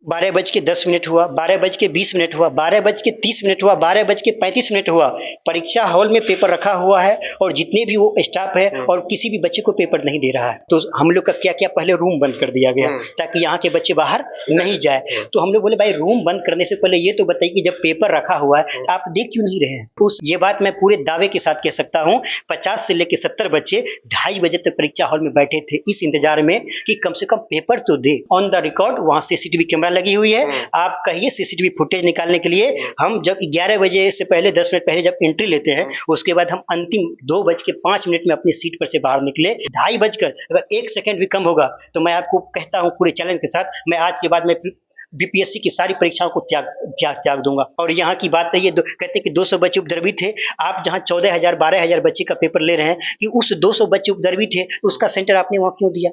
12:10 हुआ, 12:20 हुआ, 12:30 हुआ, 12:35 हुआ। परीक्षा हॉल में पेपर रखा हुआ है और जितने भी वो स्टाफ है और किसी भी बच्चे को पेपर नहीं दे रहा है। तो हम लोग का क्या किया, पहले रूम बंद कर दिया गया ताकि यहाँ के बच्चे बाहर नहीं जाए। तो हम लोग बोले भाई रूम बंद करने से पहले ये तो बताइए कि जब पेपर रखा हुआ है तो आप देख क्यों नहीं रहे हैं। तो ये बात मैं पूरे दावे के साथ कह सकता हूँ, 50 से लेकर 70 बच्चे 2:30 बजे तक परीक्षा हॉल में बैठे थे इस इंतजार में कि कम से कम पेपर तो दे। ऑन द रिकॉर्ड वहाँ सीसीटीवी कैमरा लगी हुई है, आप कहिए सीसीटीवी फुटेज निकालने के लिए। हम जब 11 बजे से पहले 10 मिनट पहले जब एंट्री लेते हैं, उसके बाद हम अंतिम 2:05 में अपनी सीट पर से बाहर निकले। 2:30 बजकर अगर 1 सेकंड भी कम होगा तो मैं आपको कहता हूं पूरे चैलेंज के साथ, मैं आज के बाद में बीपीएससी की सारी परीक्षाओं को त्याग दूंगा। और यहाँ की बात रही है, कहते कि 200 बच्चे उपद्रवी थे। आप जहाँ 14,000 12,000 बच्चे का पेपर ले रहे हैं कि उस 200 बच्चे उपद्रवी थे, उसका सेंटर आपने वहां क्यों दिया।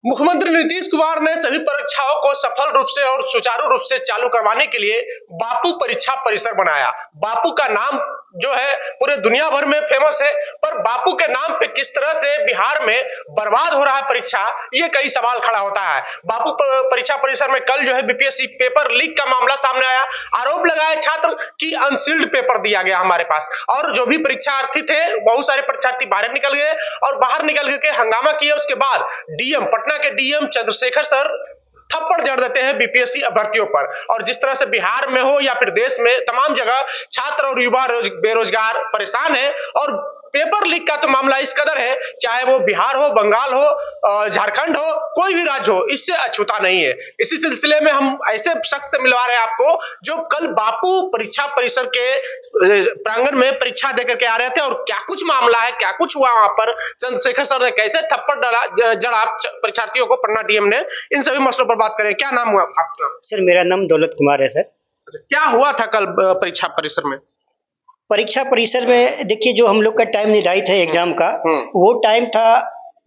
मुख्यमंत्री नीतीश कुमार ने सभी परीक्षाओं को सफल रूप से और सुचारू रूप से चालू करवाने के लिए बापू परीक्षा परिसर बनाया। बापू का नाम जो है पूरे दुनिया भर में फेमस है, पर बापू के नाम पे किस तरह से बिहार में बर्बाद हो रहा है परीक्षा, ये कई सवाल खड़ा होता है। बापू परीक्षा परिसर में कल जो है बीपीएससी पेपर लीक का मामला सामने आया। आरोप लगाए छात्र कि अनसील्ड पेपर दिया गया हमारे पास, और जो भी परीक्षार्थी थे बहुत सारे परीक्षार्थी बाहर निकल गए और बाहर निकल के हंगामा किए। उसके बाद डीएम पटना के डीएम चंद्रशेखर सर थप्पड़ जड़ देते हैं बीपीएससी अभ्यर्थियों पर। और जिस तरह से बिहार में हो या फिर देश में तमाम जगह छात्र और युवा बेरोजगार परेशान है, और पेपर लीक का तो मामला इस कदर है, चाहे वो बिहार हो, बंगाल हो, झारखंड हो, कोई भी राज्य हो, इससे अछूता नहीं है। इसी सिलसिले में हम ऐसे शख्स से मिलवा रहे हैं आपको जो कल बापू परीक्षा परिसर के प्रांगण में परीक्षा देकर के आ रहे थे, और क्या कुछ मामला है, क्या कुछ हुआ वहां पर, चंद्रशेखर सर ने कैसे थप्पड़ जड़ा परीक्षार्थियों को पटना डीएम ने, इन सभी मसलों पर बात करें। क्या नाम हुआ आपका? सर मेरा नाम दौलत कुमार है सर। क्या हुआ था कल परीक्षा परिसर में? परीक्षा परिसर में देखिए, जो हम लोग का टाइम निर्धारित है एग्जाम का, वो टाइम था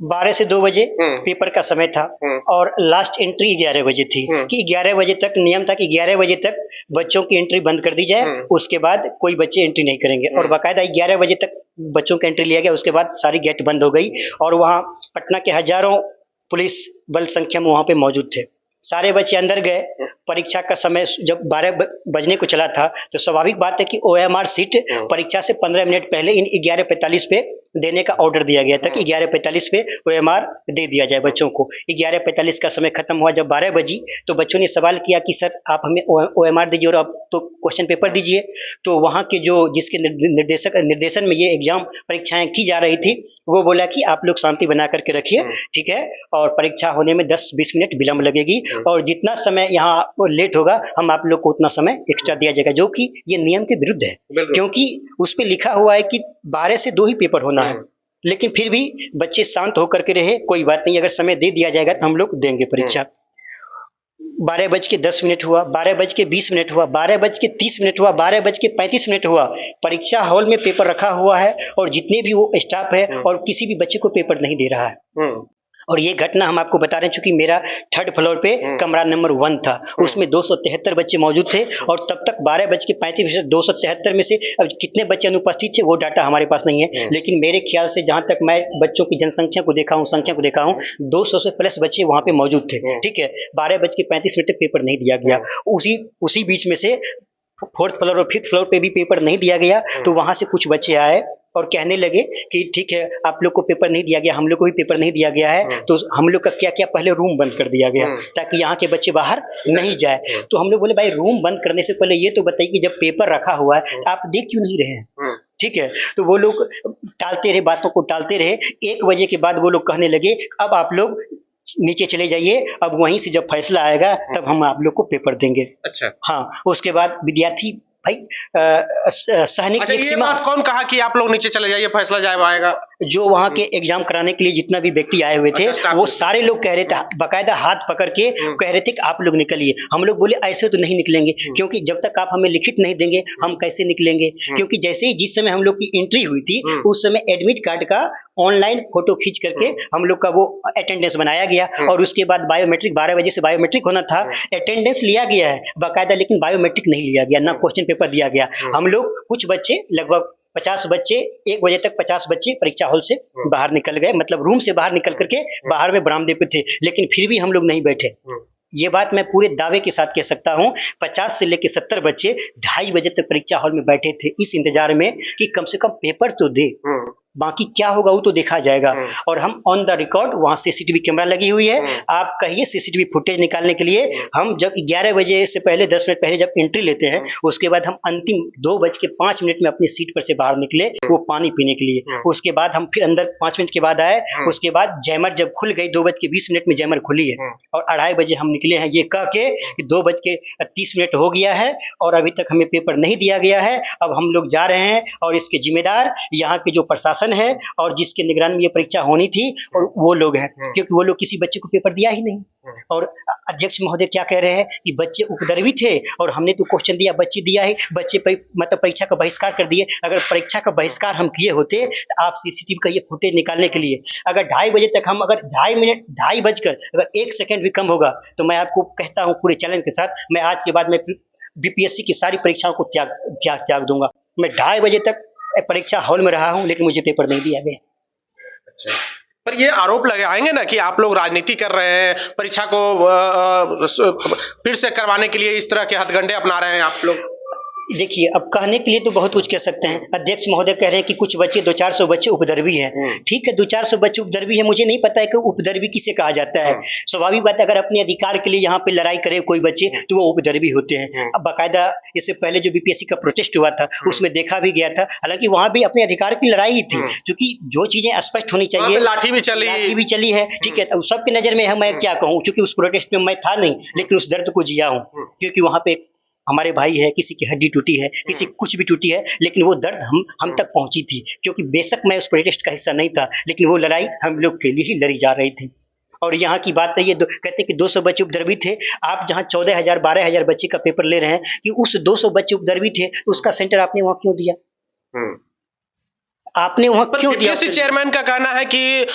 12 से 2 बजे पेपर का समय था, और लास्ट एंट्री 11 बजे थी कि 11 बजे तक नियम था कि 11 बजे तक बच्चों की एंट्री बंद कर दी जाए, उसके बाद कोई बच्चे एंट्री नहीं करेंगे। और बाकायदा 11 बजे तक बच्चों की एंट्री लिया गया, उसके बाद सारी गेट बंद हो गई, और वहाँ पटना के हजारों पुलिस बल संख्या में वहाँ पे मौजूद थे। सारे बच्चे अंदर गए। परीक्षा का समय जब 12 बजने को चला था, तो स्वाभाविक बात है कि ओएमआर सीट परीक्षा से 15 मिनट पहले इन 11:45 पे देने का ऑर्डर दिया गया था कि 11:45 पे ओएमआर दे दिया जाए बच्चों को। 11:45 का समय खत्म हुआ जब 12 बजी, तो बच्चों ने सवाल किया कि सर आप हमें ओएमआर दीजिए और अब तो क्वेश्चन पेपर दीजिए। तो वहाँ के जो जिसके निर्देशन में ये एग्जाम परीक्षाएं की जा रही थी, वो बोला कि आप लोग शांति बना करके रखिए, ठीक है, और परीक्षा होने में 10-20 मिनट विलंब लगेगी, और जितना समय यहाँ लेट होगा हम आप लोग को उतना समय एक्स्ट्रा दिया जाएगा, जो कि ये नियम के विरुद्ध है, क्योंकि उस पे लिखा हुआ है कि 12 से 2 ही पेपर होना है। लेकिन फिर भी बच्चे शांत होकर के रहे, कोई बात नहीं, अगर समय दे दिया जाएगा तो हम लोग देंगे परीक्षा। 12:10 हुआ, 12:20 हुआ, 12:30 हुआ, 12:35 हुआ। परीक्षा हॉल में पेपर रखा हुआ है और जितने भी वो स्टाफ है और किसी भी बच्चे को पेपर नहीं दे रहा है। और ये घटना हम आपको बता रहे हैं, चूंकि मेरा 3rd फ्लोर पे कमरा नंबर 1 था, उसमें 273 बच्चे मौजूद थे, और तब तक 12:35 273 में से अब कितने बच्चे अनुपस्थित थे वो डाटा हमारे पास नहीं है। लेकिन मेरे ख्याल से जहां तक मैं बच्चों की संख्या को देखा हूं 200 से प्लस बच्चे वहां पे मौजूद थे, ठीक है। 12:35 तक पेपर नहीं दिया गया। उसी बीच में से 4th फ्लोर और 5th फ्लोर पे भी पेपर नहीं दिया गया। तो वहां से कुछ बच्चे आए और कहने लगे कि ठीक है आप लोग को पेपर नहीं दिया गया, हम लोग को भी पेपर नहीं दिया गया है, तो हम लोग का क्या किया, पहले रूम बंद कर दिया गया ताकि यहाँ के बच्चे बाहर नहीं जाए। तो हम लोग बोले भाई रूम बंद करने से पहले ये तो बताइए कि जब पेपर रखा हुआ है आप देख क्यों नहीं रहे हैं, ठीक है। तो वो लोग टालते रहे, बातों को टालते रहे। 1 बजे के बाद वो लोग कहने लगे अब आप लोग नीचे चले जाइए, अब वहीं से जब फैसला आएगा तब हम आप लोग को पेपर देंगे। अच्छा, हाँ। उसके बाद विद्यार्थी भाई सहनिक एक सीमा, कौन कहा कि आप लोग नीचे चले जाइए, फैसला जब आएगा? जो वहाँ के एग्जाम कराने के लिए जितना भी व्यक्ति आए हुए थे, वो सारे लोग कह रहे थे, बाकायदा हाथ पकड़ के कह रहे थे कि आप लोग निकलिए। हम लोग बोले ऐसे तो नहीं निकलेंगे, क्योंकि जब तक आप हमें लिखित नहीं देंगे हम कैसे निकलेंगे। क्योंकि जैसे ही जिस समय हम लोग की एंट्री हुई थी, उस समय एडमिट कार्ड का ऑनलाइन फोटो खींच करके हम लोग का वो अटेंडेंस बनाया गया, और उसके बाद बायोमेट्रिक 12 बजे से बायोमेट्रिक होना था, अटेंडेंस लिया गया है बाकायदा, लेकिन बायोमेट्रिक नहीं लिया गया, ना क्वेश्चन पेपर दिया गया। हम लोग कुछ बच्चे, लगभग 50 बच्चे, 1 बजे तक 50 बच्चे परीक्षा हॉल से बाहर निकल गए, मतलब रूम से बाहर निकल करके बाहर में बरामदे पे थे, लेकिन फिर भी हम लोग नहीं बैठे। ये बात मैं पूरे दावे के साथ कह सकता हूँ, 50 से लेकर 70 बच्चे 2:30 बजे तक परीक्षा हॉल में बैठे थे इस इंतजार में कि कम से कम पेपर तो दे, बाकी क्या होगा वो तो देखा जाएगा। और हम ऑन द रिकॉर्ड, वहां सीसीटीवी कैमरा लगी हुई है, आप कहिए सीसीटीवी फुटेज निकालने के लिए। हम जब 11 बजे से पहले 10 मिनट पहले जब एंट्री लेते हैं, उसके बाद हम अंतिम 2:05 में अपनी सीट पर से बाहर निकले वो पानी पीने के लिए। उसके बाद हम फिर अंदर 5 मिनट के बाद आए। उसके बाद जैमर जब खुल गई 2:20 में जैमर खुली है और 2:30 बजे हम निकले हैं ये कह के कि 2:30 हो गया है और अभी तक हमें पेपर नहीं दिया गया है। अब हम लोग जा रहे हैं और इसके जिम्मेदार यहाँ के जो प्रशासन है और जिसके निगरानी में ये परीक्षा होनी थी और वो लोग हैं, क्योंकि वो लोग किसी बच्चे को पेपर दिया ही नहीं। और अध्यक्ष महोदय क्या कह रहे हैं कि बच्चे उपद्रवी थे और हमने तो क्वेश्चन दिया, बच्चे दिया है, बच्चे मतलब परीक्षा का बहिष्कार कर दिए। अगर परीक्षा का बहिष्कार हम किए होते तो आप सीसीटीवी का ये फुटेज निकालने के लिए अगर 2:30 बजे तक हम अगर 2:30 बजकर अगर 1 सेकंड भी कम होगा तो मैं आपको कहता हूँ पूरे चैलेंज के साथ, मैं आज के बाद मैं बीपीएससी की सारी परीक्षाओं को त्याग दूंगा। मैं 2:30 बजे तक परीक्षा हॉल में रहा हूं लेकिन मुझे पेपर नहीं दिया गया। अच्छा, पर ये आरोप लगाएंगे ना कि आप लोग राजनीति कर रहे हैं, परीक्षा को फिर से करवाने के लिए इस तरह के हथकंडे अपना रहे हैं आप लोग। देखिए, अब कहने के लिए तो बहुत कुछ कह सकते हैं। अध्यक्ष महोदय कह रहे हैं कि कुछ बच्चे 200-400 बच्चे उपद्रवी हैं। ठीक है, 200-400 बच्चे उपद्रवी है, मुझे नहीं पता है कि उपद्रवी किसे कहा जाता है। स्वाभाविक बात है, अगर अपने अधिकार के लिए यहाँ पे लड़ाई करे कोई बच्चे तो वो उपद्रवी होते हैं। अब बाकायदा इससे पहले जो बीपीएससी का प्रोटेस्ट हुआ था उसमें देखा भी गया था, हालांकि वहां भी अपने अधिकार की लड़ाई ही थी, क्योंकि जो चीजें स्पष्ट होनी चाहिए, लाठी भी चली है। ठीक है, तो सबकी नजर में है, मैं क्या कहूँ, क्योंकि उस प्रोटेस्ट में मैं था नहीं, लेकिन उस दर्द को जिया हूँ, क्योंकि वहां पे हमारे भाई है, किसी की हड्डी टूटी है, किसी कुछ भी टूटी है, लेकिन वो दर्द हम तक पहुंची थी, क्योंकि बेशक मैं उस प्रोटेस्ट का हिस्सा नहीं था, लेकिन वो लड़ाई हम लोग के लिए ही लड़ी जा रही थी। और यहाँ की बात है, ये कहते कि 200 बच्चे उपद्रवी थे। आप जहाँ 14,000 12,000 बच्चे का पेपर ले रहे हैं कि उस 200 बच्चे उपद्रवी थे, तो उसका सेंटर आपने वहाँ क्यों दिया? आपने वहाँ क्यों दिया? चेयरमैन का कहना है कि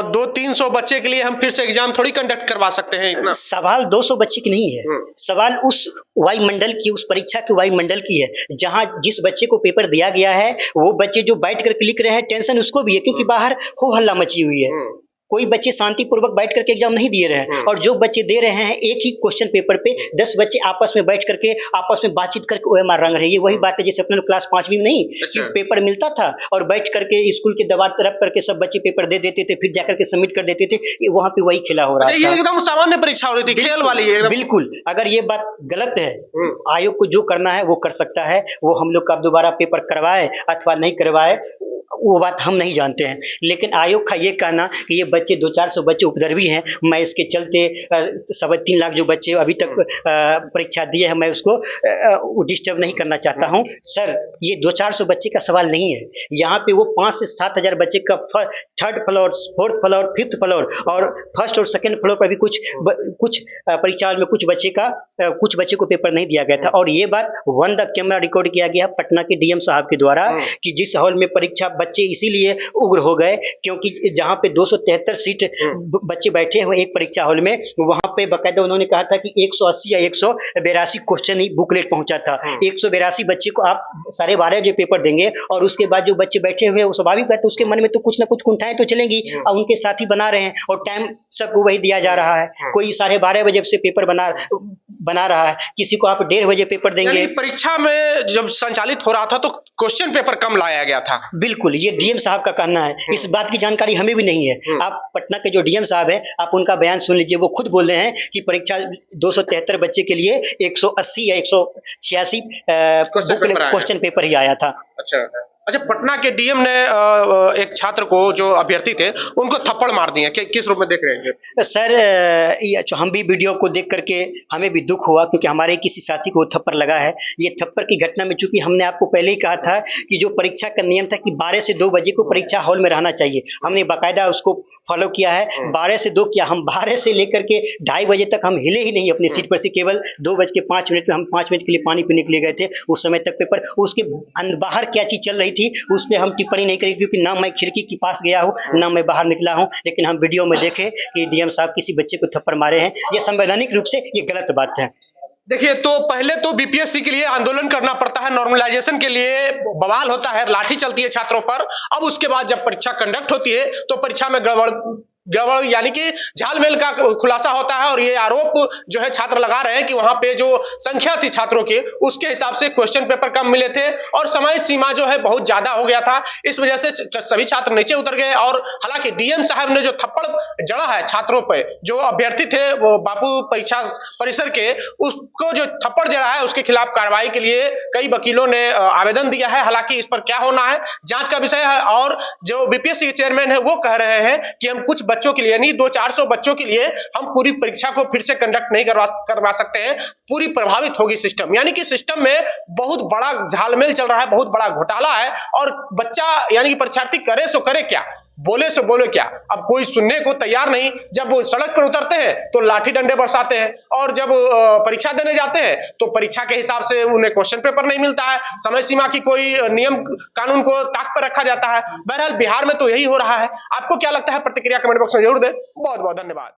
200-300 बच्चे के लिए हम फिर से एग्जाम थोड़ी कंडक्ट करवा सकते हैं। इतना सवाल 200 बच्चे की नहीं है, सवाल उस वायुमंडल की, उस परीक्षा के वायुमंडल की है, जहाँ जिस बच्चे को पेपर दिया गया है वो बच्चे जो बैठ कर लिख रहे हैं, टेंशन उसको भी है, क्योंकि बाहर हो हल्ला मची हुई है। कोई बच्चे शांतिपूर्वक बैठ करके एग्जाम नहीं दिए रहे हैं, और जो बच्चे दे रहे हैं एक ही क्वेश्चन पेपर पे 10 बच्चे आपस में बैठ करके आपस में बातचीत करके ओएमआर रंग रहे हैं। ये वही बात है जैसे अपने क्लास 5वीं में नहीं कि पेपर मिलता था और बैठ करके स्कूल के दीवार तरफ करके सब बच्चे पेपर दे देते थे, फिर जाकर के सबमिट कर देते थे। ये वहाँ पे वही खेला हो रहा था। ये एकदम सामान्य परीक्षा हो रही थी, खेल वाली है। बिल्कुल, अगर ये बात गलत है, आयोग को जो करना है वो कर सकता है, वो हम लोग का दोबारा पेपर करवाए अथवा नहीं करवाए वो बात हम नहीं जानते हैं, लेकिन आयोग का ये कहना कि ये बच्चे 200-400 बच्चे उपद्रवी हैं, मैं इसके चलते 3.25 लाख जो बच्चे अभी तक परीक्षा दिए हैं मैं उसको डिस्टर्ब नहीं करना चाहता हूं। सर, ये 200-400 बच्चे का सवाल नहीं है, यहाँ पे वो 5 से 7 हज़ार बच्चे का 3rd floor, 4th floor, 5th floor और 1st और 2nd फ्लोर पर भी कुछ परीक्षा में कुछ बच्चे को पेपर नहीं दिया गया था। और ये बात वन द कैमरा रिकॉर्ड किया गया पटना के डीएम साहब के द्वारा कि जिस हॉल में परीक्षा बच्चे इसीलिए उग्र हो गए क्योंकि जहां पे 273 सीट बच्चे बैठे हुए एक परीक्षा हॉल में, वहां पे बकायदा उन्होंने कहा था कि 180 या 182 क्वेश्चन ही बुकलेट पहुंचा था। 182 बच्चे को आप 12:30 बजे पेपर देंगे और उसके बाद जो बच्चे बैठे हुए हैं वो स्वाभाविक बात है उसके मन में तो कुछ ना कुछ कुंठाएं तो चलेंगी, और उनके साथी बना रहे हैं और टाइम सबको वही दिया जा रहा है। कोई 12:30 बजे से पेपर बना रहा है, किसी को आप 1:30 बजे पेपर देंगे। परीक्षा में जब संचालित हो रहा था तो क्वेश्चन पेपर कम लाया गया था। बिल्कुल, ये डीएम साहब का कहना है, इस बात की जानकारी हमें भी नहीं है। आप पटना के जो डीएम साहब हैं आप उनका बयान सुन लीजिए, वो खुद बोल रहे हैं कि परीक्षा 273 बच्चे के लिए 180 या 186 क्वेश्चन पेपर ही आया था। अच्छा, पटना के डीएम ने एक छात्र को जो अभ्यर्थी थे उनको थप्पड़ मार दिए, किस रूप में देख रहे हैं सर? हम भी वीडियो को देख करके हमें भी दुख हुआ क्योंकि हमारे किसी साथी को थप्पड़ लगा है। ये थप्पड़ की घटना में चूंकि हमने आपको पहले ही कहा था कि जो परीक्षा का नियम था कि 12 से 2 बजे को परीक्षा हॉल में रहना चाहिए, हमने बाकायदा उसको फॉलो किया है। 12 से 2 किया, हम 12 से लेकर के 2:30 बजे तक हम हिले ही नहीं अपनी सीट पर से, केवल 2:05 में हम 5 मिनट के लिए पानी पीने के लिए गए थे। उस समय तक पेपर उसके बाहर क्या चीज चल रही थी उस पे हम टिप्पणी नहीं करेंगे क्योंकि ना मैं खिड़की के पास गया हूँ ना मैं बाहर निकला हूँ, लेकिन हम वीडियो में देखे कि डीएम साहब किसी बच्चे को थप्पड़ मारे हैं। ये संवैधानिक रूप से ये गलत बात है। देखिए, तो पहले तो बीपीएससी के लिए आंदोलन करना पड़ता है, नॉर्मलाइजेशन के लिए बवाल होता है, लाठी चलती है छात्रों पर। अब उसके बाद जब परीक्षा कंडक्ट होती है तो परीक्षा में गड़बड़ गड़बड़ यानी कि झालमेल का खुलासा होता है और ये आरोप जो है छात्र लगा रहे हैं कि वहां पे जो संख्या थी छात्रों की उसके हिसाब से क्वेश्चन पेपर कम मिले थे और समय सीमा जो है बहुत ज्यादा हो गया था। इस वजह से सभी छात्र नीचे उतर गए और हालांकि डीएम साहब ने जो थप्पड़ जड़ा है छात्रों पे, जो अभ्यर्थी थे वो बापू परीक्षा परिसर के, उसको जो थप्पड़ जड़ा है उसके खिलाफ कार्रवाई के लिए कई वकीलों ने आवेदन दिया है। हालांकि इस पर क्या होना है जांच का विषय है और जो बीपीएससी के चेयरमैन है वो कह रहे हैं कि हम कुछ बच्चों के लिए यानी 200-400 बच्चों के लिए हम पूरी परीक्षा को फिर से कंडक्ट नहीं करवा सकते हैं, पूरी प्रभावित होगी सिस्टम। यानी कि सिस्टम में बहुत बड़ा झालमेल चल रहा है, बहुत बड़ा घोटाला है और बच्चा यानी कि परीक्षार्थी करे सो करे क्या, बोले सो बोले क्या, अब कोई सुनने को तैयार नहीं। जब वो सड़क पर उतरते हैं तो लाठी डंडे बरसाते हैं और जब परीक्षा देने जाते हैं तो परीक्षा के हिसाब से उन्हें क्वेश्चन पेपर नहीं मिलता है, समय सीमा की कोई नियम कानून को ताक पर रखा जाता है। बहरहाल बिहार में तो यही हो रहा है। आपको क्या लगता है प्रतिक्रिया कमेंट बॉक्स में जरूर दें। बहुत बहुत धन्यवाद।